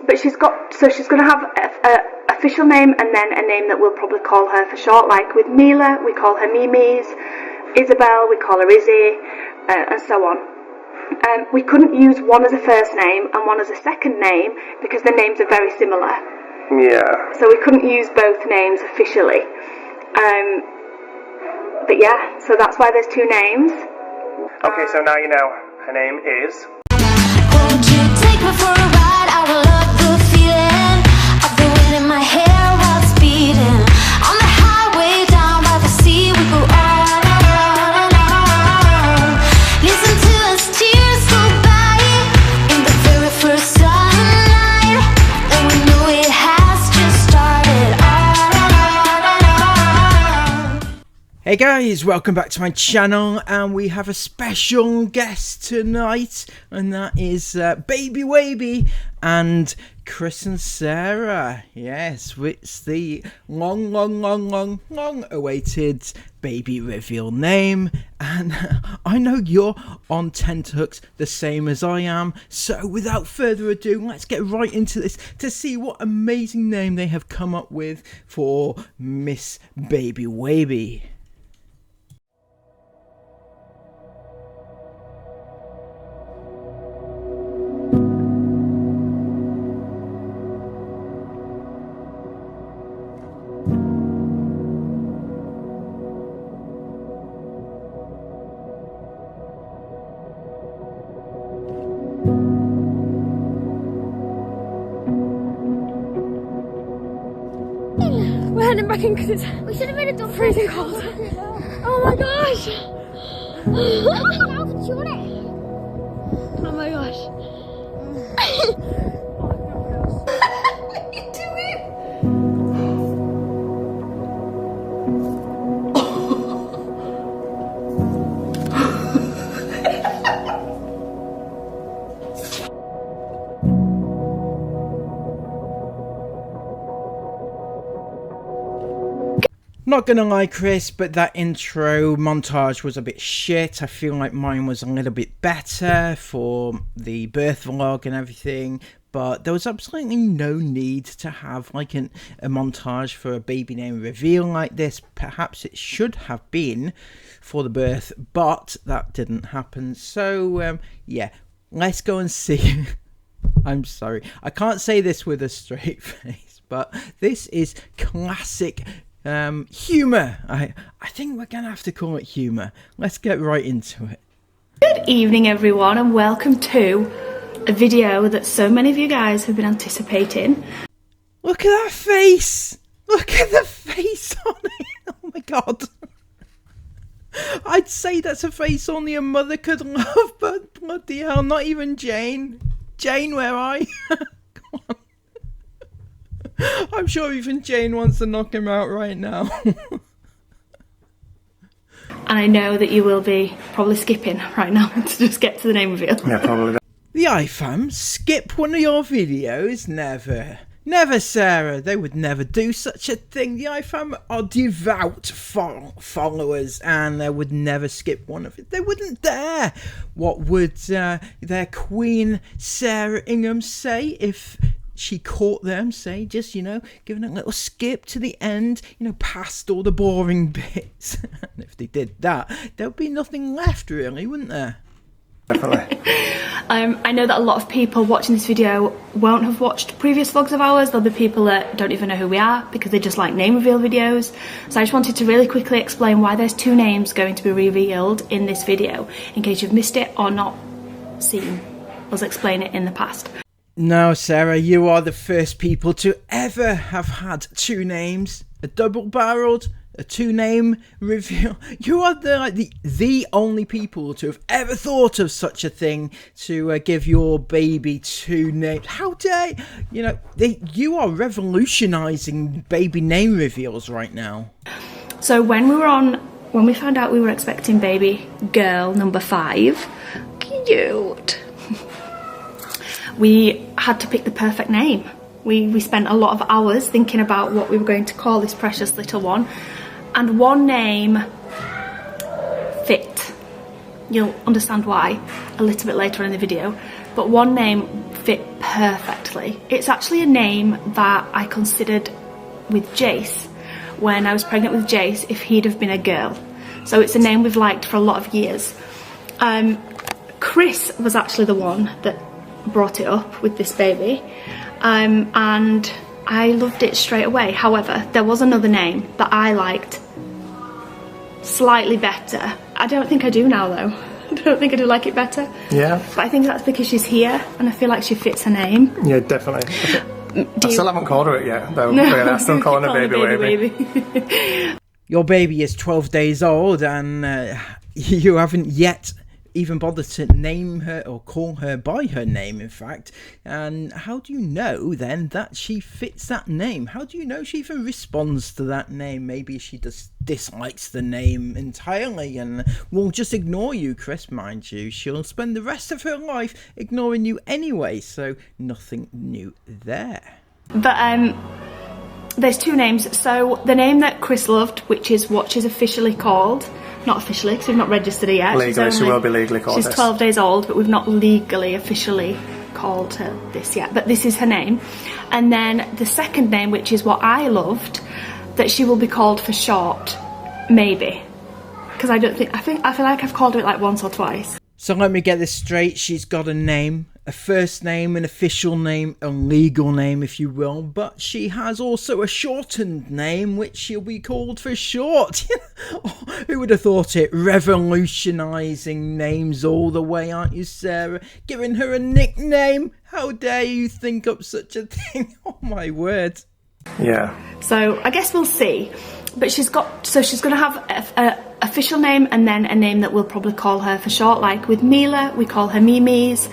but she's going to have a official name and then a name that we'll probably call her for short. Like with Mila, we call her Mimi's. Isabel, we call her Izzy, and so on. We couldn't use one as a first name and one as a second name because the names are very similar. Yeah. So we couldn't use both names officially. But yeah, so that's why there's two names. Okay, so now you know. Her name is... Won't you take me for a ride? I love the feeling of the wind in my hair while speeding. On the highway down by the sea, we go on and on. Listen to us tears go by in the very first sunlight, and we know it has just started on and on. Hey guys, welcome back to my channel, and we have a special guest tonight, and that is Baby Waby and Chris and Sarah. Yes, it's the long awaited baby reveal name, and I know you're on tenterhooks the same as I am, so without further ado, let's get right into this to see what amazing name they have come up with for Miss Baby Waby. We're heading back in because it's... We should have made it freezing cold. Oh my gosh! Oh my gosh. What are you doing? Not gonna lie, Chris, but that intro montage was a bit shit. I feel like mine was a little bit better for the birth vlog and everything, but there was absolutely no need to have like a montage for a baby name reveal like this. Perhaps it should have been for the birth, but that didn't happen. So yeah, let's go and see. I'm sorry, I can't say this with a straight face, but this is classic humour. I think we're gonna have to call it humour. Let's get right into it. Good evening everyone, and welcome to a video that so many of you guys have been anticipating. Look at that face! Look at the face on it! Oh my god. I'd say that's a face only a mother could love, but bloody hell, not even Jane. Jane, where are you? Come on. I'm sure even Jane wants to knock him out right now. And I know that you will be probably skipping right now to just get to the name reveal. Yeah, probably. The iFam, skip one of your videos? Never. Never, Sarah. They would never do such a thing. The iFam are devout followers, and they would never skip one of it. They wouldn't dare. What would their queen, Sarah Ingham, say if she caught them, say, just, you know, giving a little skip to the end, you know, past all the boring bits? And if they did that, there would be nothing left, really, wouldn't there? Definitely. I know that a lot of people watching this video won't have watched previous vlogs of ours. There'll be people that don't even know who we are because they just like name reveal videos. So I just wanted to really quickly explain why there's two names going to be revealed in this video, in case you've missed it or not seen us explain it in the past. No, Sarah, you are the first people to ever have had two names, a double-barreled, a two-name reveal. You are the only people to have ever thought of such a thing, to give your baby two names. How dare you know? You are revolutionising baby name reveals right now. So when we found out we were expecting baby girl number 5, cute. We had to pick the perfect name. We spent a lot of hours thinking about what we were going to call this precious little one, and one name fit. You'll understand why a little bit later in the video, but one name fit perfectly. It's actually a name that I considered with Jace when I was pregnant with Jace if he'd have been a girl. So it's a name we've liked for a lot of years. Chris was actually the one that brought it up with this baby, and I loved it straight away. However, there was another name that I liked slightly better. I don't think I do now though. I don't think I do like it better. Yeah. But I think that's because she's here and I feel like she fits her name. Yeah, definitely. I still haven't called her it yet, though. No, Really, I'm still calling her baby. Your baby is 12 days old and you haven't yet even bothered to name her or call her by her name, in fact. And how do you know then that she fits that name? How do you know she even responds to that name? Maybe she just dislikes the name entirely and will just ignore you, Chris, mind you. She'll spend the rest of her life ignoring you anyway, so nothing new there. But there's two names. So the name that Chris loved, which is what she's officially called, not officially because we've not registered her yet. Legally, she will be legally called She's this. 12 days old, but we've not legally officially called her this yet. But this is her name. And then the second name, which is what I loved, that she will be called for short, maybe. Because I feel like I've called her it like once or twice. So let me get this straight. She's got a name, a first name, an official name, a legal name, if you will. But she has also a shortened name, which she'll be called for short. Who would have thought it? Revolutionising names all the way, aren't you, Sarah? Giving her a nickname? How dare you think up such a thing? Oh, my word. Yeah. So I guess we'll see. But she's going to have a official name and then a name that we'll probably call her for short. Like with Mila, we call her Mimi's.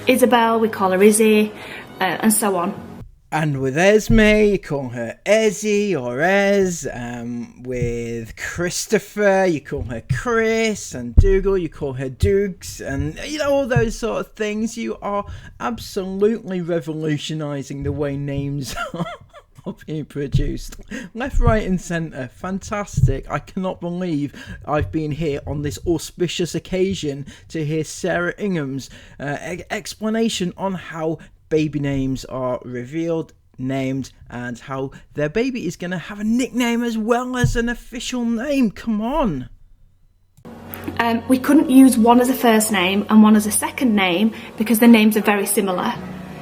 Isabel, we call her Izzy, and so on. And with Esme, you call her Ezzy or Ez. With Christopher, you call her Chris. And Dougal, you call her Dougs. And, you know, all those sort of things. You are absolutely revolutionising the way names are being produced. Left, right and centre. Fantastic. I cannot believe I've been here on this auspicious occasion to hear Sarah Ingham's explanation on how baby names are revealed, named, and how their baby is going to have a nickname as well as an official name. Come on. We couldn't use one as a first name and one as a second name because the names are very similar.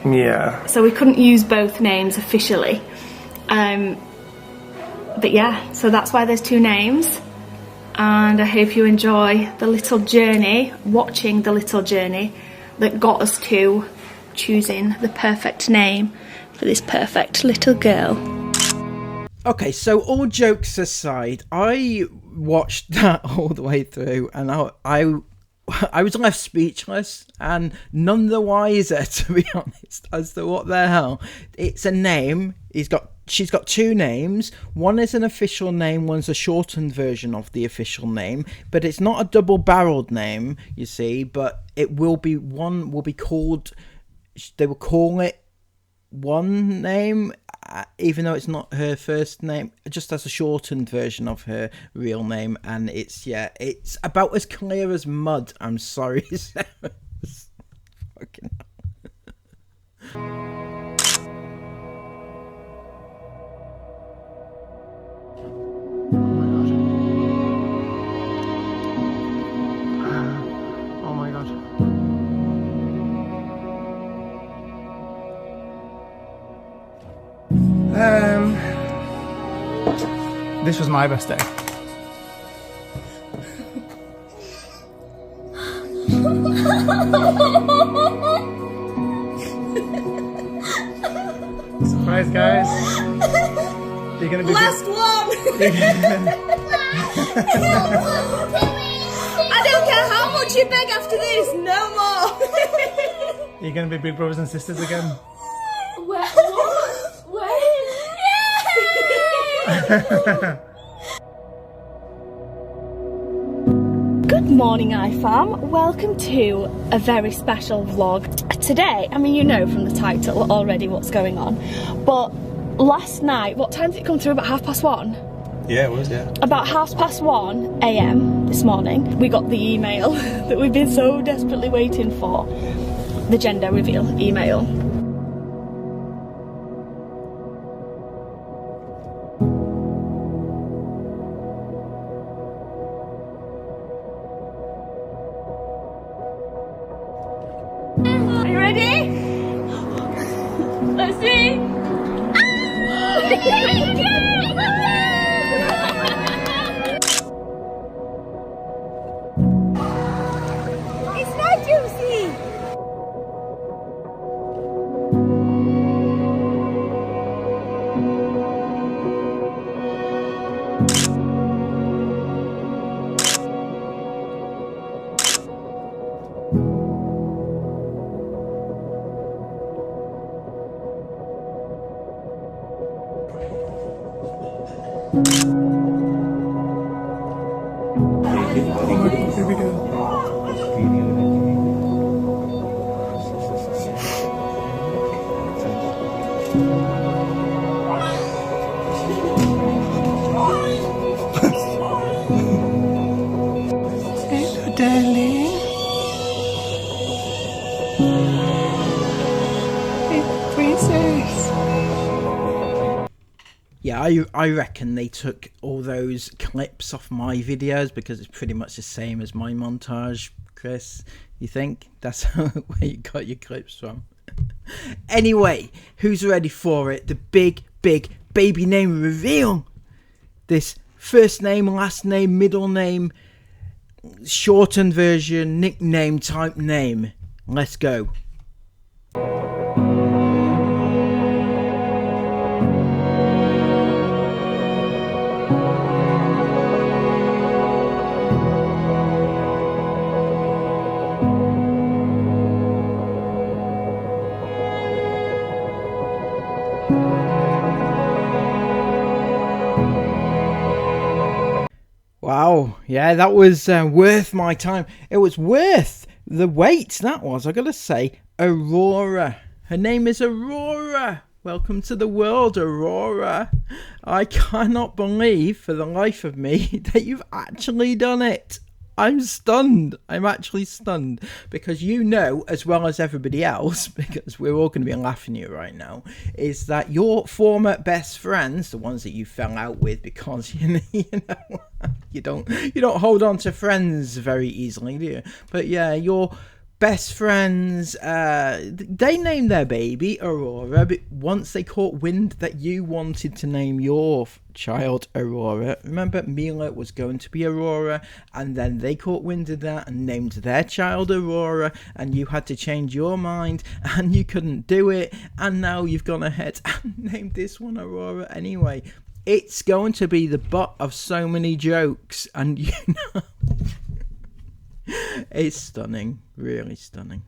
Yeah. So we couldn't use both names officially. But yeah, so that's why there's two names. And I hope you enjoy the little journey, watching the little journey that got us to choosing the perfect name for this perfect little girl. Okay, so all jokes aside, I watched that all the way through and I was left speechless and none the wiser, to be honest, as to what the hell. It's a name. She's got two names. One is an official name, one's a shortened version of the official name, but it's not a double-barreled name, you see, but it will be, one will be called, they will call it one name, even though it's not her first name, just as a shortened version of her real name, and it's about as clear as mud. I'm sorry, Sarah. Fucking Oh my god. This was my best day. Surprise, guys. You're gonna be Last one! I don't care how much you beg after this, no more! You're gonna be big brothers and sisters again. What? Good morning, iFam. Welcome to a very special vlog. Today, I mean, you know from the title already what's going on, but last night, what time did it come through? About 1:30? Yeah, it was, yeah. About 1:30 AM this morning, we got the email that we've been so desperately waiting for. The gender reveal email. Let's see. It's not juicy. Here we go. Hello, darling. Hey, princess. Yeah, I reckon they took all those clips off my videos because it's pretty much the same as my montage, Chris. You think? That's where you got your clips from. Anyway, who's ready for it? The big baby name reveal. This first name, last name, middle name, shortened version, nickname type name. Let's go. Wow, yeah, that was worth my time. It was worth the wait, that was. I gotta say, Aurora. Her name is Aurora. Welcome to the world, Aurora. I cannot believe for the life of me that you've actually done it. I'm stunned. I'm actually stunned because you know, as well as everybody else, because we're all going to be laughing at you right now, is that your former best friends, the ones that you fell out with because you don't hold on to friends very easily, do you? But yeah, your best friends, they named their baby Aurora, but once they caught wind that you wanted to name your child Aurora, remember Mila was going to be Aurora, and then they caught wind of that and named their child Aurora, and you had to change your mind and you couldn't do it, and now you've gone ahead and named this one Aurora anyway. It's going to be the butt of so many jokes, and you know it's stunning, really stunning.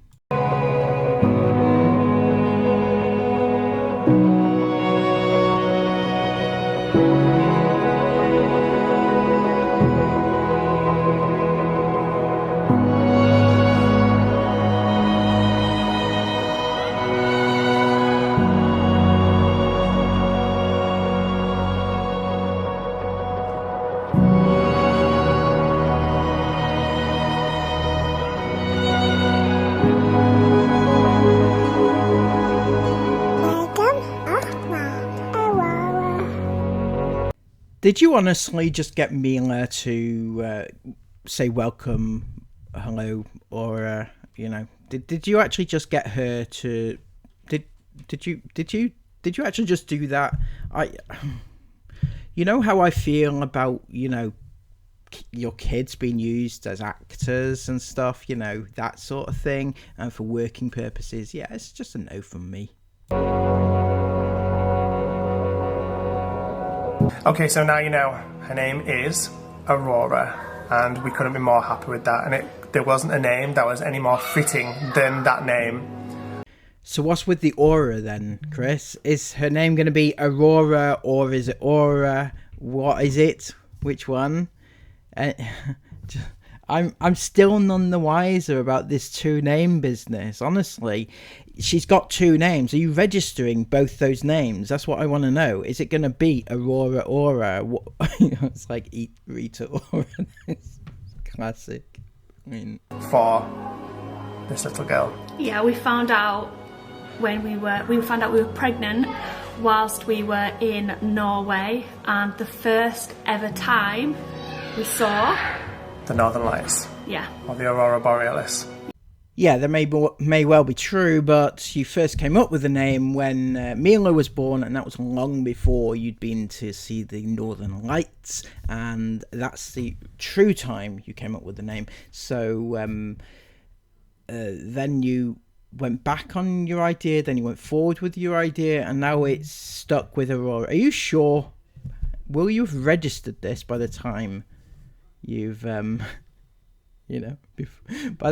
Did you honestly just get Mila to say welcome, hello, or did you actually just get her to did you actually just do that? You know how I feel about your kids being used as actors and stuff, that sort of thing, and for working purposes. Yeah, it's just a no from me. Okay, so now you know her name is Aurora, and we couldn't be more happy with that, and there wasn't a name that was any more fitting than that name. So what's with the aura then, Chris? Is her name going to be Aurora, or is it Aura? What is it? Which one? I'm still none the wiser about this two-name business, honestly. She's got two names. Are you registering both those names? That's what I want to know. Is it going to be Aurora Aura? It's like eat Rita Aura. Classic. I mean, For this little girl. Yeah, we found out when we found out we were pregnant whilst we were in Norway, and the first ever time we saw The Northern Lights. yeah Or the Aurora Borealis. Yeah, that may well be true, but you first came up with the name when Mila was born, and that was long before you'd been to see the Northern Lights, and that's the true time you came up with the name. So then you went back on your idea, then you went forward with your idea, and now it's stuck with Aurora. Are you sure? Will you have registered this by the time you've, by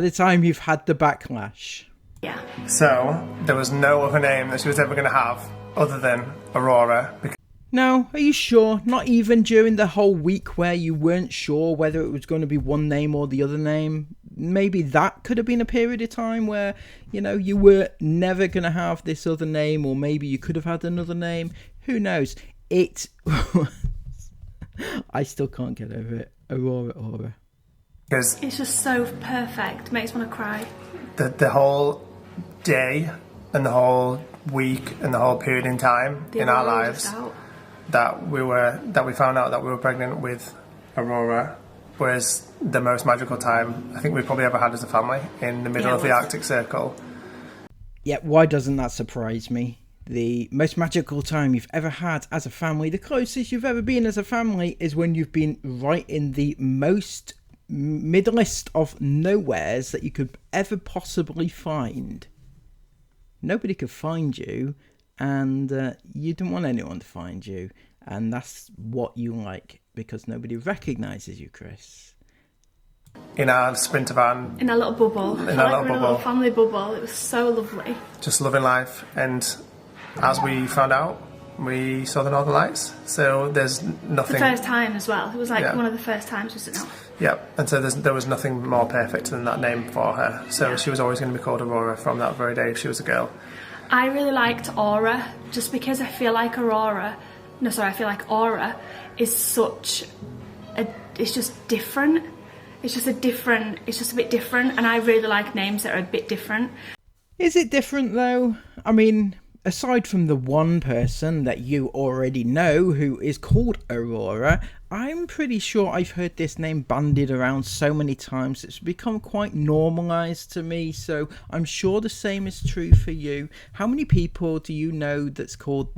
the time you've had the backlash? Yeah. So there was no other name that she was ever going to have other than Aurora. No, are you sure? Not even during the whole week where you weren't sure whether it was going to be one name or the other name? Maybe that could have been a period of time where, you were never going to have this other name, or maybe you could have had another name. Who knows? It I still can't get over it. Aurora. Because It's just so perfect. Makes me want to cry. the whole day and the whole week and the whole period in time in our Aurora lives just out. that we found out that we were pregnant with Aurora was the most magical time I think we've probably ever had as a family, in the middle Yeah, it of the was. Arctic Circle. Yeah, why doesn't that surprise me? The most magical time you've ever had as a family, the closest you've ever been as a family, is when you've been right in the most middlest of nowheres that you could ever possibly find. Nobody could find you, and you didn't want anyone to find you, and that's what you like, because nobody recognises you, Chris. In our Sprinter van, In a little bubble. In I a felt little we were in a bubble. little family bubble. It was so lovely. just loving life, and as we found out, we saw the Northern Lights. So there's nothing. The first time as well. It was like Yeah. one of the first times, wasn't it? Yeah, and so there was nothing more perfect than that name for her. So she was always going to be called Aurora from that very day if she was a girl. I really liked Aura, just because I feel like Aura is such a, it's just different. It's just a bit different, and I really like names that are a bit different. Is it different though? I mean, aside from the one person that you already know who is called Aurora, I'm pretty sure I've heard this name bandied around so many times it's become quite normalised to me, so I'm sure the same is true for you. How many people do you know that's called...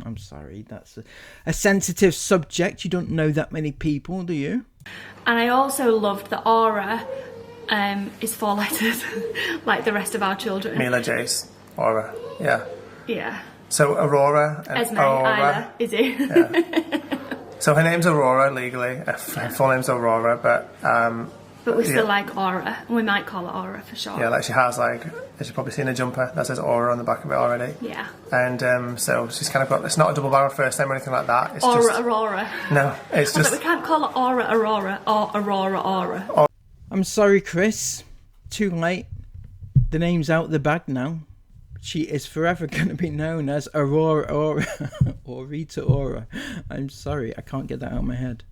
I'm sorry, that's a sensitive subject. You don't know that many people, do you? And I also loved that Aura is 4 letters, like the rest of our children. Mila, Jace, Aura, yeah. Yeah. So Aurora and Esme, Aura. Isla, Izzy. So her name's Aurora legally. Her full name's Aurora, but But we still Yeah. like Aura, and we might call it Aura for short. yeah, like she has as you've probably seen a jumper that says Aura on the back of it already. Yeah. And so she's kind of got. It's not a double barrel first name or anything like that. It's Aura, just Aurora. no. It's But just we can't call it Aura, Aurora, or Aurora, Aura. I'm sorry, Chris. Too late. The name's out the bag now. She is forever going to be known as Aurora or Rita Aura. I'm sorry, I can't get that out of my head.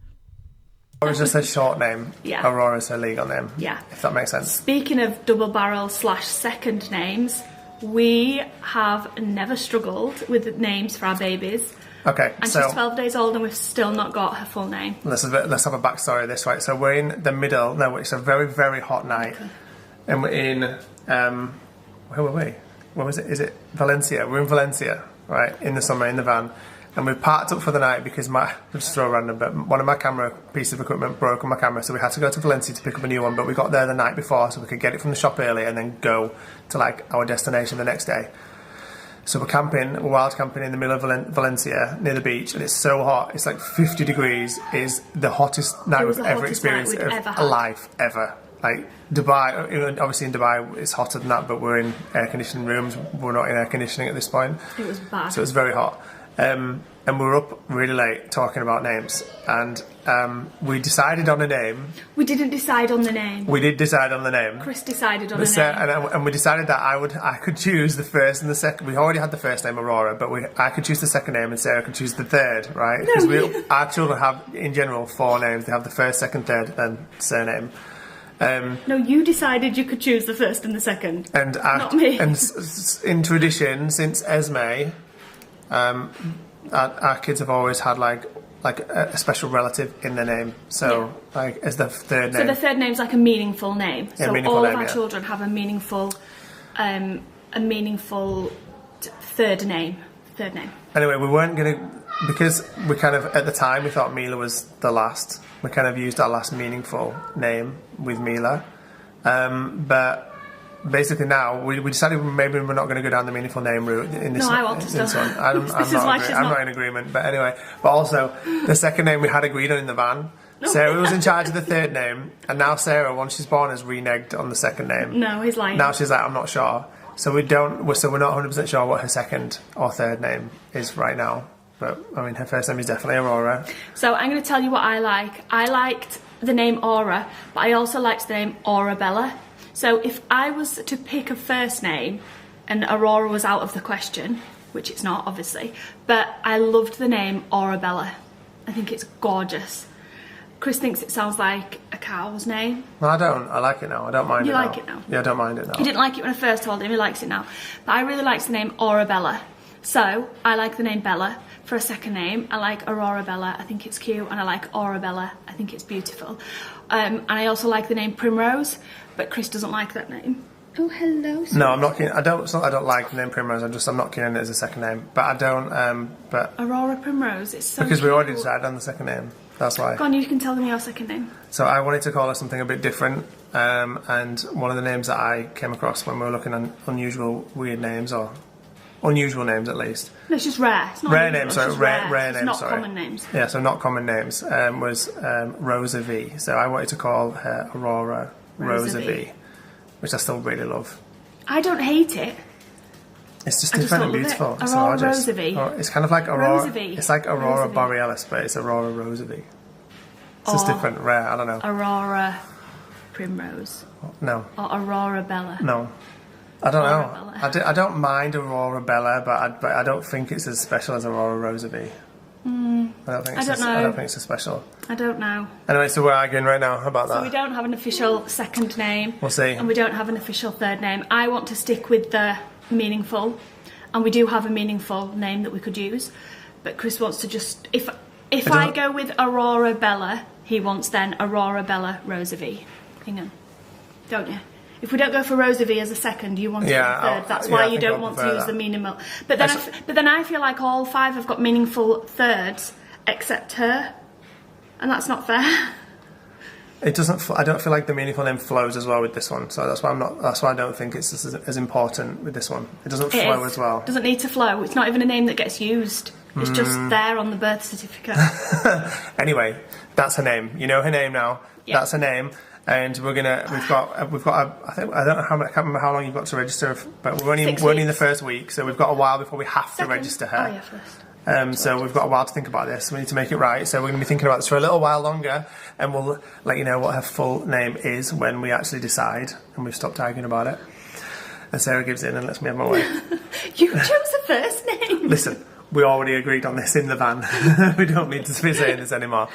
Aura's just a short name. Yeah. Aurora's her legal name. Yeah. If that makes sense. Speaking of double barrel / second names, we have never struggled with names for our babies. Okay, And so she's 12 days old and we've still not got her full name. let's have a backstory of this, right? So we're in the middle. No, it's a very, very hot night, and we're in where were we? Where was it? Is it Valencia? We're in Valencia, right? In the summer, in the van, and we've parked up for the night because just so random, but one of my camera pieces of equipment broke on my camera, so we had to go to Valencia to pick up a new one. But we got there the night before, so we could get it from the shop early and then go to like our destination the next day. So we're wild camping in the middle of Valencia near the beach, and it's so hot. It's like 50 degrees. Is the hottest night was we've the ever hottest night experienced we'd of ever had. alive, ever. Like Dubai, obviously in Dubai it's hotter than that, but we're in air conditioning rooms. We're not in air conditioning at this point. It was bad. So it was very hot. And we were up really late talking about names, and we decided on a name. We didn't decide on the name. We did decide on the name. Chris decided on a name. And we decided that I could choose the first and the second. We already had the first name Aurora, but I could choose the second name, and Sarah could choose the third, right? Because our children have, in general, 4 names. They have the first, second, third, and surname. No, you decided you could choose the first and the second. And Not me. And in tradition, since Esme, our kids have always had like like a special relative in their name. So like as the third name. So the third name's like a meaningful name. Yeah, so meaningful all name, of our yeah. children have a meaningful third name. Anyway, we weren't gonna, because we kind of at the time we thought Mila was the last. We kind of used our last meaningful name with Mila, but basically now we decided maybe we're not going to go down the meaningful name route in this. No, I want to in this still. one. I'm not in agreement. But anyway, but also the second name we had agreed on in the van. Sarah was in charge of the third name, and now Sarah, once she's born, has reneged on the second name. No, he's lying. Now she's like, I'm not sure. So we're not 100% sure what her second or third name is right now. But I mean, her first name is definitely Aurora. So I'm going to tell you what I like. I liked the name Aura, but I also liked the name Aurabella. So if I was to pick a first name and Aurora was out of the question, which it's not obviously, but I loved the name Aurabella. I think it's gorgeous. Chris thinks it sounds like a cow's name. No, I don't. I like it now. I don't mind You it now. like it now? Yeah, I don't mind it now. He didn't like it when I first told him, he likes it now. But I really liked the name Aurabella. So I like the name Bella for a second name. I like Aurora Bella, I think it's cute, and I like Aurabella, I think it's beautiful. And I also like the name Primrose, but Chris doesn't like that name. Oh, hello. No, I'm not keen. I don't. It's not that I don't like the name Primrose. I'm not keen on it as a second name. But I don't. But Aurora Primrose, it's so because cute. we already decided on the second name. That's why. Go on, you can tell them your second name. So I wanted to call her something a bit different. And one of the names that I came across when we were looking at unusual, weird names, or unusual names at least. No, it's just rare. It's not Rare unusual, names, it's sorry. just Rare It's names, not sorry. common names. Yeah, so not common names. Was Rosa V. So I wanted to call her Aurora Rosa V, which I still really love. I don't hate it. It's just I just different and don't love it. beautiful. It's Aurora gorgeous. Rosa V. Oh, it's kind of like Aurora. Rosa V. It's like Aurora Rosa V. Borealis, but it's Aurora Rosa V. It's just different, rare. I don't know. Aurora Primrose. No, Or Aurora Bella. no. I don't Aurora know. Bella. I don't mind Aurora Bella, but I don't think it's as special as Aurora Rosa V. I don't think it's. I I don't don't think it's so special. I don't know. Anyway, so we're arguing right now about So that. we don't have an official second name. We'll see. And we don't have an official third name. I want to stick with the meaningful. And we do have a meaningful name that we could use. But Chris wants to just... If I go with Aurora Bella, he wants then Aurora Bella Rosa V. Ingham. Don't you? If we don't go for Rosa V as a second, you want it as a third. That's why you don't want to use the meaningful. But then I feel like all five have got meaningful thirds except her. And that's not fair. It doesn't. I don't feel like the meaningful name flows as well with this one, so that's why I'm not. That's why I don't think it's as important with this one. It doesn't flow as well. Doesn't need to flow. It's not even a name that gets used. It's just there on the birth certificate. Anyway, that's her name. You know her name now. Yeah. That's her name, and we've got. I think I don't know how. I can't remember how long you've got to register, but we're only in the first week, so we've got a while before we have to register her. Oh yeah, first. So we've got a while to think about this. We need to make it right. So we're going to be thinking about this for a little while longer, and we'll let you know what her full name is when we actually decide, and we've stopped arguing about it. And Sarah gives in and lets me have my way. You chose the first name. Listen, we already agreed on this in the van. We don't need to be saying this anymore.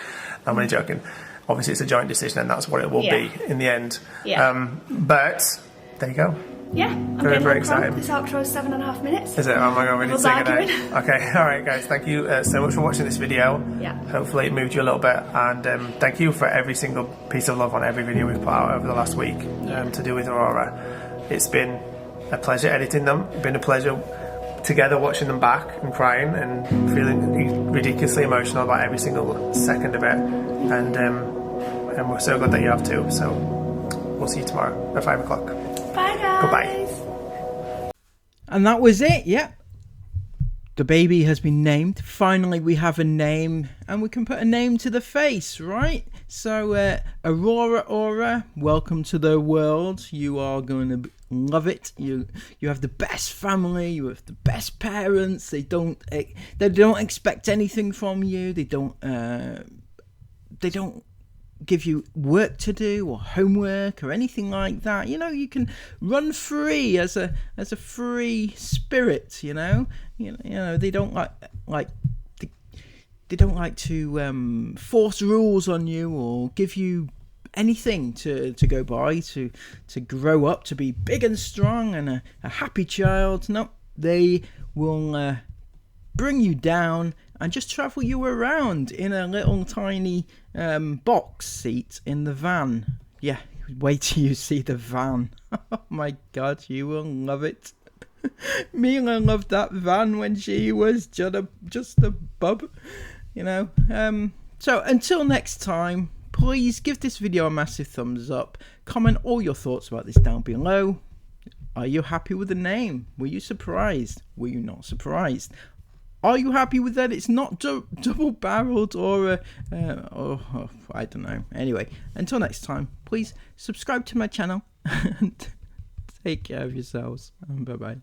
I'm only joking. Obviously, it's a joint decision, and that's what it will be in the end. Yeah. But there you go. Yeah, I'm Very, getting very on excited. This outro is 7.5 minutes. Is it? Oh my god, we need to say arguing. goodnight. Okay, alright guys, thank you so much for watching this video. Yeah. Hopefully it moved you a little bit, and thank you for every single piece of love on every video we've put out over the last week to do with Aurora. It's been a pleasure editing them, it's been a pleasure together watching them back and crying and feeling ridiculously emotional about every single second of it, and we're so glad that you have too. So we'll see you tomorrow at 5 o'clock. Bye guys. Goodbye. And that was it, yeah. The baby has been named. Finally, we have a name, and we can put a name to the face, right? So, Aura, welcome to the world. You are going to love it. You have the best family. You have the best parents. They don't expect anything from you. They don't give you work to do or homework or anything like that. You know, you can run free as a free spirit. You know, they don't they don't like to force rules on you or give you anything to go by to grow up to be big and strong and a happy child. No, they will bring you down and just travel you around in a little tiny box seat in the van. Yeah, wait till you see the van. Oh my god, you will love it. Mila loved that van when she was just a bub, you know. So until next time, please give this video a massive thumbs up. Comment all your thoughts about this down below. Are you happy with the name? Were you surprised? Were you not surprised? Are you happy with that? It's not double-barreled or I don't know. Anyway, until next time, please subscribe to my channel and take care of yourselves. Bye-bye.